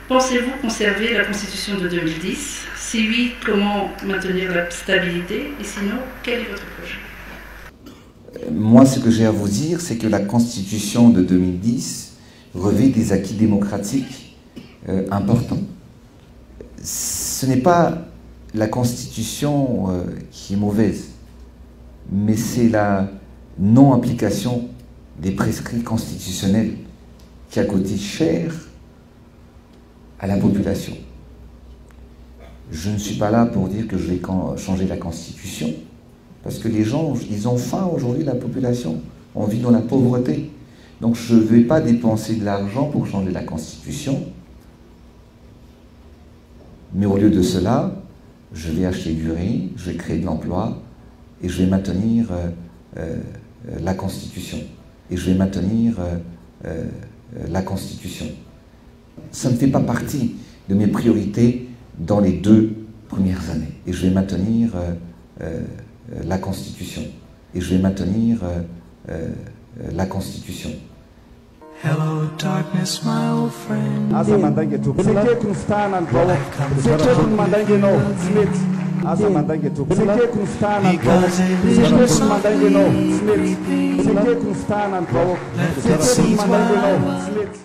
Pensez-vous conserver la Constitution de 2010? Si oui, comment maintenir la stabilité? Et sinon, quel est votre projet? Moi, ce que j'ai à vous dire, c'est que la Constitution de 2010 revêt des acquis démocratiques importants. Ce n'est pas la Constitution qui est mauvaise, mais c'est la non-application des prescrits constitutionnels qui a coûté cher à la population. Je ne suis pas là pour dire que je vais changer la Constitution, parce que les gens, ils ont faim aujourd'hui, la population. On vit dans la pauvreté. Donc je ne vais pas dépenser de l'argent pour changer la Constitution. Mais au lieu de cela, je vais acheter du riz, je vais créer de l'emploi et je vais maintenir la Constitution. Et je vais maintenir la Constitution. Ça ne fait pas partie de mes priorités dans les 2 premières années. Et je vais maintenir la Constitution. Et je vais maintenir la Constitution. Hello darkness, my old friend. Asa mandange tu. Beleke kunstana nbawo. Beleke kun mandange no. Smith. Asa mandange tu. Beleke kunstana nbawo. Beleke kun mandange no. Smith. Beleke kunstana nbawo. Beleke kun mandange no. Smith.